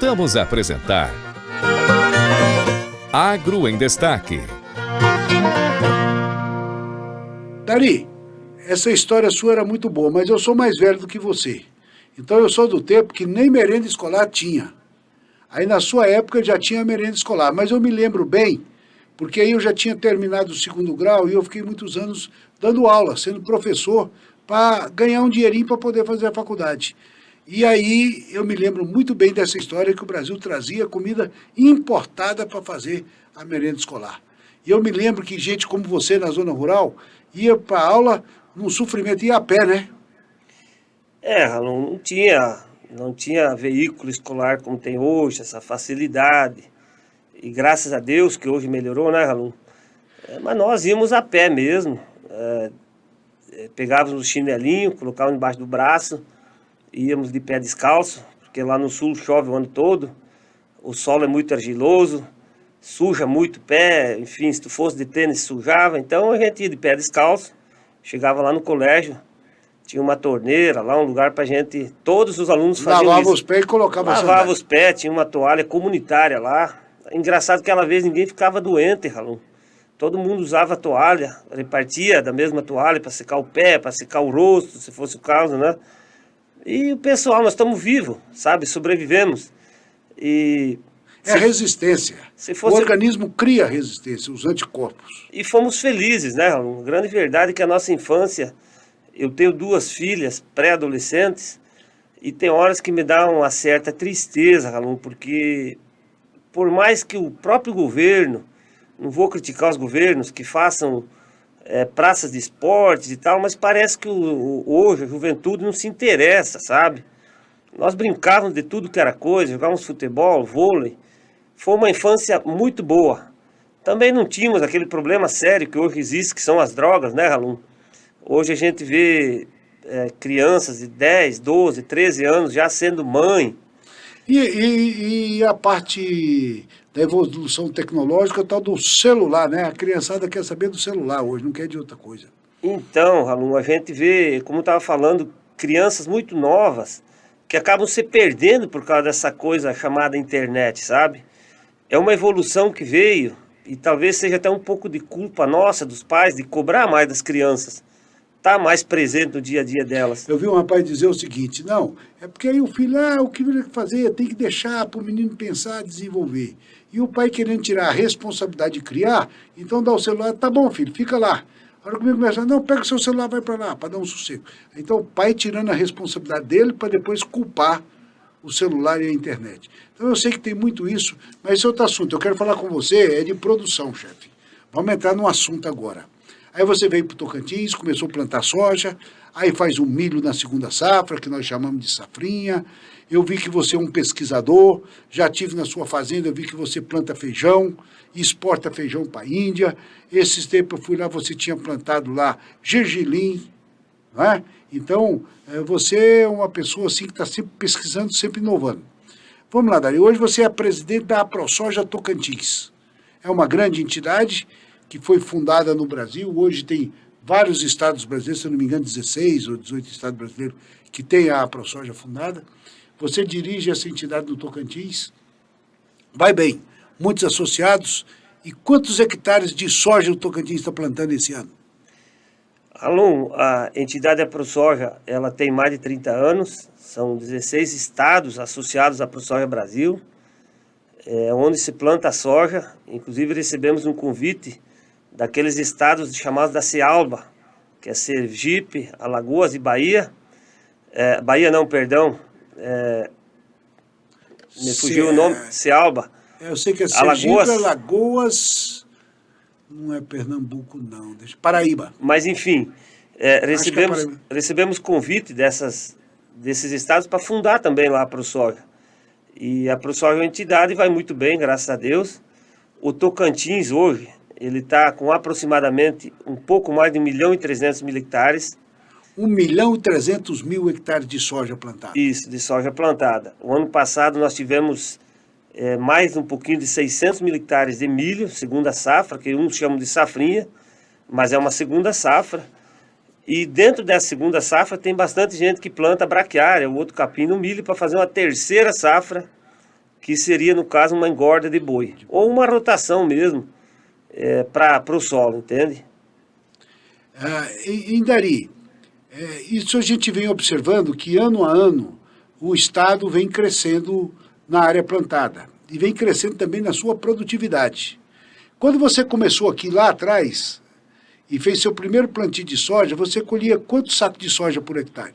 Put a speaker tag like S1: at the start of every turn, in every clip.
S1: Voltamos a apresentar Agro em Destaque.
S2: Dari, essa história sua era muito boa, mas eu sou mais velho do que você. Então eu sou do tempo que nem merenda escolar tinha. Aí na sua época já tinha merenda escolar, mas eu me lembro bem, porque aí eu já tinha terminado o segundo grau e eu fiquei muitos anos dando aula, sendo professor, para ganhar um dinheirinho para poder fazer a faculdade. E aí eu me lembro muito bem dessa história que o Brasil trazia comida importada para fazer a merenda escolar. E eu me lembro que gente como você na zona rural ia para a aula num sofrimento, ia a pé, né?
S3: Não tinha veículo escolar como tem hoje, essa facilidade. E graças a Deus que hoje melhorou, né, Ralum? Mas nós íamos a pé mesmo. Pegávamos o chinelinho, colocávamos embaixo do braço, íamos de pé descalço, porque lá no sul chove o ano todo, o solo é muito argiloso, suja muito o pé, enfim, se tu fosse de tênis sujava, então a gente ia de pé descalço, chegava lá no colégio, tinha uma torneira lá, um lugar pra gente, todos os alunos faziam
S2: Lavava
S3: isso.
S2: os pés e colocava
S3: Lavava os pés, tinha uma toalha comunitária lá. Engraçado que aquela vez ninguém ficava doente, Ralum. Todo mundo usava a toalha, repartia da mesma toalha para secar o pé, para secar o rosto, se fosse o caso, né? E o pessoal, nós estamos vivos, sabe? Sobrevivemos. E
S2: É resistência.
S3: se
S2: O
S3: fosse...
S2: organismo cria resistência, os anticorpos.
S3: E fomos felizes, né, Ralum? A grande verdade é que a nossa infância, eu tenho 2 filhas pré-adolescentes, e tem horas que me dá uma certa tristeza, Ralum, porque por mais que o próprio governo, não vou criticar os governos que façam praças de esportes e tal, mas parece que hoje a juventude não se interessa, sabe? Nós brincávamos de tudo que era coisa, jogávamos futebol, vôlei. Foi uma infância muito boa. Também não tínhamos aquele problema sério que hoje existe, que são as drogas, né, Ralum? Hoje a gente vê crianças de 10, 12, 13 anos já sendo mãe.
S2: E a parte da evolução tecnológica, tal do celular, né? A criançada quer saber do celular hoje, não quer de outra coisa.
S3: Então, Ralum, a gente vê, como eu estava falando, crianças muito novas que acabam se perdendo por causa dessa coisa chamada internet, sabe? É uma evolução que veio e talvez seja até um pouco de culpa nossa, dos pais, de cobrar mais das crianças. Tá mais presente no dia a dia delas.
S2: Eu vi um rapaz dizer o seguinte, não, é porque aí o filho, o que ele fazer? Tem que deixar para o menino pensar, desenvolver. E o pai querendo tirar a responsabilidade de criar, então dá o celular, tá bom, filho, fica lá. A hora que o menino começa, não, pega o seu celular, vai para lá, para dar um sossego. Então o pai tirando a responsabilidade dele para depois culpar o celular e a internet. Então eu sei que tem muito isso, mas esse é outro assunto. Eu quero falar com você, é de produção, chefe. Vamos entrar num assunto agora. Aí você veio para o Tocantins, começou a plantar soja, aí faz um milho na segunda safra, que nós chamamos de safrinha. Eu vi que você é um pesquisador, já tive na sua fazenda, eu vi que você planta feijão, exporta feijão para a Índia. Esses tempos eu fui lá, você tinha plantado lá gergelim, não é? Então, você é uma pessoa assim que está sempre pesquisando, sempre inovando. Vamos lá, Dari, hoje você é presidente da AproSoja Tocantins. É uma grande entidade que foi fundada no Brasil, hoje tem vários estados brasileiros, se eu não me engano, 16 ou 18 estados brasileiros que têm a AproSoja fundada. Você dirige essa entidade no Tocantins, vai bem, muitos associados, e quantos hectares de soja o Tocantins está plantando esse ano?
S3: Ralum, a entidade AproSoja, ela tem mais de 30 anos, são 16 estados associados à AproSoja Brasil, onde se planta a soja. Inclusive recebemos um convite daqueles estados chamados da Cealba, que é Sergipe, Alagoas e Bahia. Bahia não, perdão, me fugiu o nome, Cealba.
S2: Eu sei que é Sergipe, Alagoas, não é Pernambuco não, Paraíba.
S3: Mas enfim, recebemos convite desses estados para fundar também lá a AproSoja. E a AproSoja é uma entidade e vai muito bem, graças a Deus. O Tocantins hoje, ele está com aproximadamente um pouco mais de 1.300.000 hectares.
S2: 1.300.000 hectares de soja plantada.
S3: Isso, de soja plantada. O ano passado nós tivemos mais um pouquinho de 600.000 hectares de milho, segunda safra, que uns chamam de safrinha, mas é uma segunda safra. E dentro dessa segunda safra tem bastante gente que planta braquiária, o outro capim no milho, para fazer uma terceira safra que seria, no caso, uma engorda de boi, ou uma rotação mesmo, para o solo, entende?
S2: Indari, isso a gente vem observando que ano a ano o Estado vem crescendo na área plantada e vem crescendo também na sua produtividade. Quando você começou aqui lá atrás e fez seu primeiro plantio de soja, você colhia quantos sacos de soja por hectare?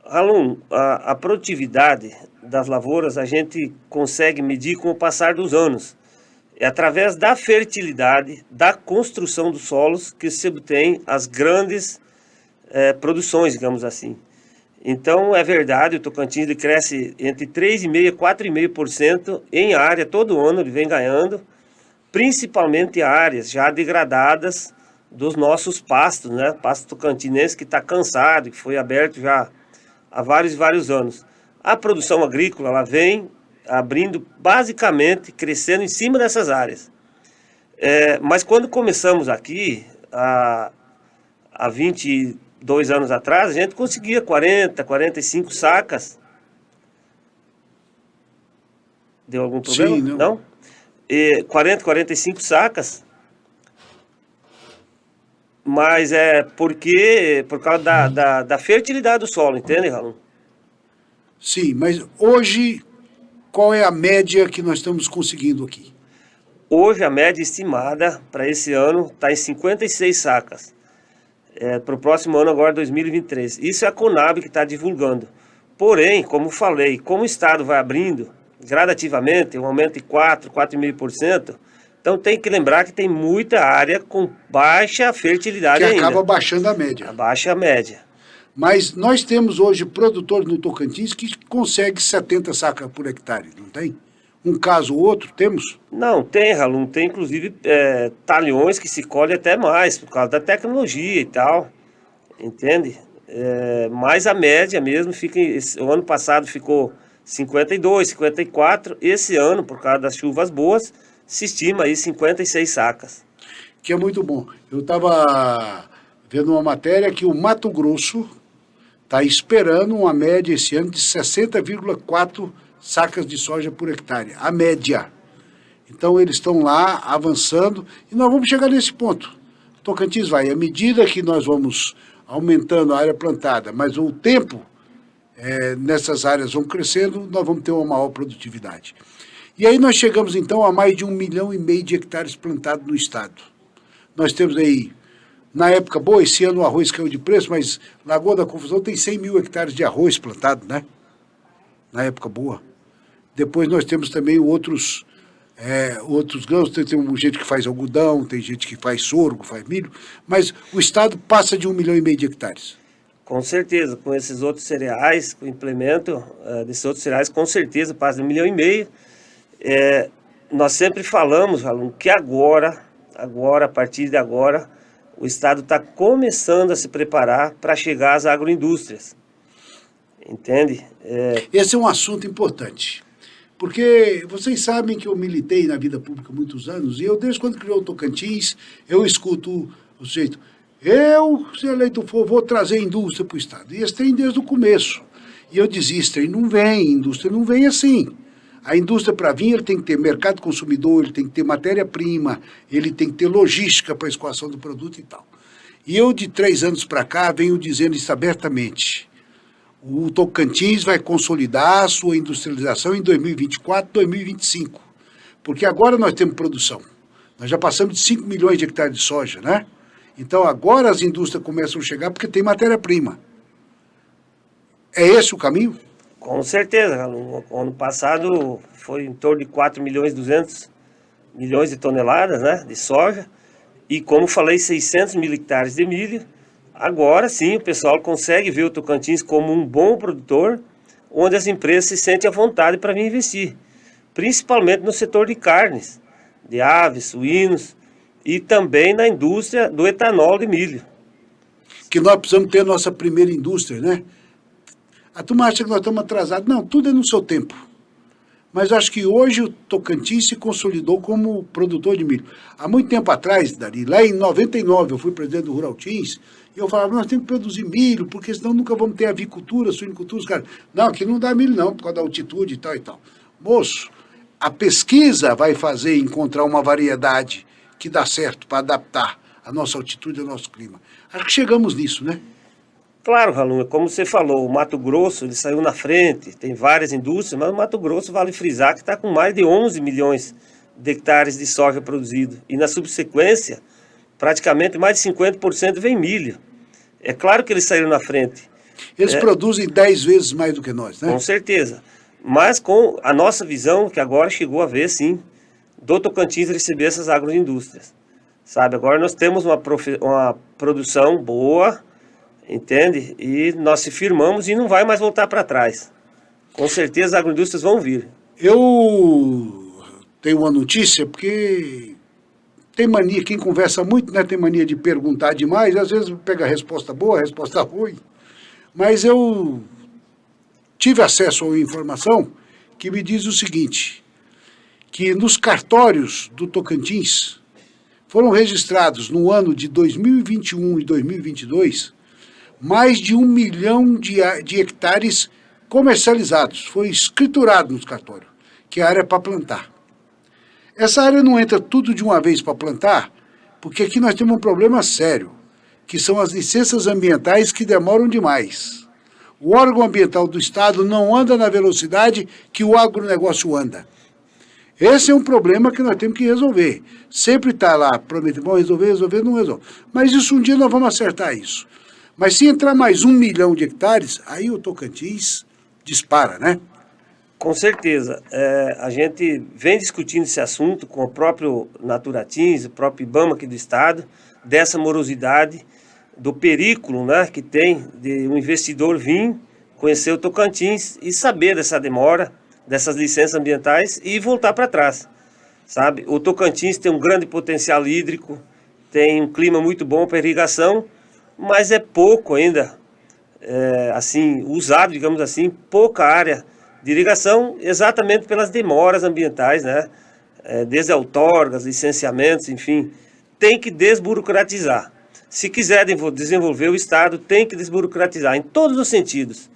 S3: Aluno, a produtividade das lavouras a gente consegue medir com o passar dos anos. É através da fertilidade, da construção dos solos que se obtém as grandes produções, digamos assim. Então, é verdade, o Tocantins ele cresce entre 3,5% e 4,5% em área, todo ano ele vem ganhando, principalmente áreas já degradadas dos nossos pastos, né? Pasto tocantinense que está cansado, que foi aberto já há vários e vários anos. A produção agrícola ela vem abrindo, basicamente, crescendo em cima dessas áreas. Mas quando começamos aqui, há 22 anos atrás, a gente conseguia 40, 45 sacas. Deu algum problema?
S2: Sim, não.
S3: 40, 45 sacas. Mas por causa da fertilidade do solo, entende, Raul?
S2: Sim, mas hoje, qual é a média que nós estamos conseguindo aqui?
S3: Hoje a média estimada para esse ano está em 56 sacas. Para o próximo ano, agora 2023. Isso é a Conab que está divulgando. Porém, como falei, como o Estado vai abrindo gradativamente, um aumento de 4,5%, então tem que lembrar que tem muita área com baixa fertilidade
S2: Que
S3: ainda.
S2: acaba baixando a média.
S3: Abaixa a média.
S2: Mas nós temos hoje produtores no Tocantins que consegue 70 sacas por hectare, não tem? Um caso ou outro, temos?
S3: Não, tem, Raul, tem inclusive talhões que se colhe até mais, por causa da tecnologia e tal, entende? Mas a média mesmo, o ano passado ficou 52, 54, esse ano, por causa das chuvas boas, se estima aí 56 sacas.
S2: Que é muito bom. Eu estava vendo uma matéria que o Mato Grosso está esperando uma média esse ano de 60,4 sacas de soja por hectare, a média. Então eles estão lá avançando e nós vamos chegar nesse ponto. Tocantins vai, à medida que nós vamos aumentando a área plantada, mas o tempo nessas áreas vão crescendo, nós vamos ter uma maior produtividade. E aí nós chegamos então a mais de 1,5 milhão de hectares plantados no estado. Nós temos aí, na época boa, esse ano o arroz caiu de preço, mas Lagoa da Confusão tem 100 mil hectares de arroz plantado, né? Na época boa. Depois nós temos também outros grãos, tem gente que faz algodão, tem gente que faz sorgo, faz milho, mas o estado passa de 1,5 milhão de hectares.
S3: Com certeza, com esses outros cereais, com o implemento desses outros cereais, com certeza passa de 1,5 milhão. Nós sempre falamos, Raul, que agora, a partir de agora, o estado está começando a se preparar para chegar às agroindústrias. Entende?
S2: Esse é um assunto importante, porque vocês sabem que eu militei na vida pública há muitos anos, e eu, desde quando criou o Tocantins, eu escuto o sujeito, se eleito for, vou trazer indústria para o estado. E eles têm desde o começo. E eu dizia, indústria não vem assim. A indústria, para vir, ele tem que ter mercado consumidor, ele tem que ter matéria-prima, ele tem que ter logística para a escoação do produto e tal. E eu, de 3 anos para cá, venho dizendo isso abertamente. O Tocantins vai consolidar a sua industrialização em 2024, 2025. Porque agora nós temos produção. Nós já passamos de 5 milhões de hectares de soja, né? Então agora as indústrias começam a chegar porque tem matéria-prima. É esse o caminho?
S3: Com certeza. No ano passado foi em torno de 4 milhões e 200 milhões de toneladas, né, de soja. E como falei, 600 mil hectares de milho. Agora sim o pessoal consegue ver o Tocantins como um bom produtor, onde as empresas se sentem à vontade para vir investir. Principalmente no setor de carnes, de aves, suínos e também na indústria do etanol de milho.
S2: Que nós precisamos ter a nossa primeira indústria, né? A turma acha que nós estamos atrasados. Não, tudo é no seu tempo. Mas acho que hoje o Tocantins se consolidou como produtor de milho. Há muito tempo atrás, Dari, lá em 99, eu fui presidente do Rural Teams, e eu falava, nós temos que produzir milho, porque senão nunca vamos ter avicultura, suinicultura. Os caras, não, aqui não dá milho não, por causa da altitude e tal e tal. Moço, a pesquisa vai fazer encontrar uma variedade que dá certo para adaptar a nossa altitude ao nosso clima. Acho que chegamos nisso, né?
S3: Claro, Ralum, como você falou, o Mato Grosso ele saiu na frente, tem várias indústrias, mas o Mato Grosso, vale frisar, que está com mais de 11 milhões de hectares de soja produzido. E na subsequência, praticamente mais de 50% vem milho. É claro que eles saíram na frente.
S2: Eles produzem 10 vezes mais do que nós, né?
S3: Com certeza. Mas com a nossa visão, que agora chegou a ver, sim, do Tocantins receber essas agroindústrias. Sabe, agora nós temos uma produção boa, entende? E nós se firmamos e não vai mais voltar para trás. Com certeza as agroindústrias vão vir.
S2: Eu tenho uma notícia, porque tem mania, quem conversa muito, né, tem mania de perguntar demais, às vezes pega a resposta boa, a resposta ruim. Mas eu tive acesso a informação que me diz o seguinte, que nos cartórios do Tocantins foram registrados no ano de 2021 e 2022 mais de 1 milhão de hectares comercializados. Foi escriturado nos cartórios, que é a área para plantar. Essa área não entra tudo de uma vez para plantar, porque aqui nós temos um problema sério, que são as licenças ambientais que demoram demais. O órgão ambiental do Estado não anda na velocidade que o agronegócio anda. Esse é um problema que nós temos que resolver. Sempre está lá, prometendo, vamos resolver, não resolve. Mas isso um dia nós vamos acertar isso. Mas se entrar mais 1 milhão de hectares, aí o Tocantins dispara, né?
S3: Com certeza. A gente vem discutindo esse assunto com o próprio Naturatins, o próprio IBAMA aqui do Estado, dessa morosidade, do perículo, né, que tem de um investidor vir conhecer o Tocantins e saber dessa demora, dessas licenças ambientais e voltar para trás, sabe? O Tocantins tem um grande potencial hídrico, tem um clima muito bom para irrigação, mas é pouco ainda, assim, usado, digamos assim, pouca área de irrigação, exatamente pelas demoras ambientais, né? Desde outorgas, licenciamentos, enfim, tem que desburocratizar. Se quiser desenvolver, o Estado tem que desburocratizar em todos os sentidos.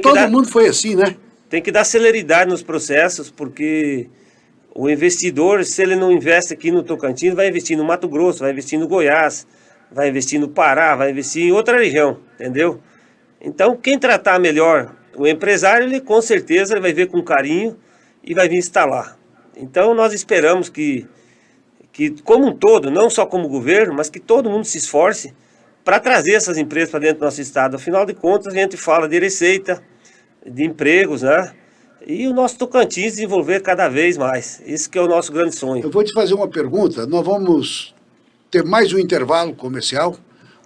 S2: Todo mundo foi assim, né?
S3: Tem que dar celeridade nos processos, porque o investidor, se ele não investe aqui no Tocantins, vai investir no Mato Grosso, vai investir no Goiás, vai investir no Pará, vai investir em outra região, entendeu? Então, quem tratar melhor o empresário, ele com certeza ele vai ver com carinho e vai vir instalar. Então, nós esperamos que como um todo, não só como governo, mas que todo mundo se esforce para trazer essas empresas para dentro do nosso estado. Afinal de contas, a gente fala de receita, de empregos, né? E o nosso Tocantins desenvolver cada vez mais. Esse que é o nosso grande sonho.
S2: Eu vou te fazer uma pergunta. Nós vamos ter mais um intervalo comercial.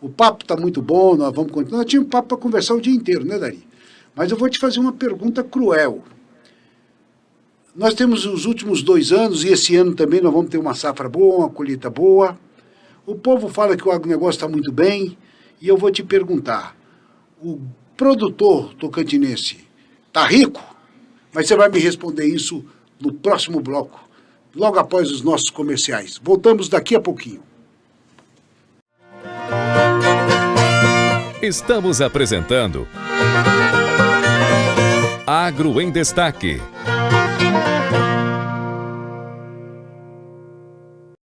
S2: O papo está muito bom, nós vamos continuar. Nós tínhamos papo para conversar o dia inteiro, né, Dari? Mas eu vou te fazer uma pergunta cruel. Nós temos os últimos 2 anos, e esse ano também nós vamos ter uma safra boa, uma colheita boa. O povo fala que o agronegócio está muito bem, e eu vou te perguntar, o produtor tocantinense está rico? Mas você vai me responder isso no próximo bloco, logo após os nossos comerciais. Voltamos daqui a pouquinho.
S1: Estamos apresentando Agro em Destaque.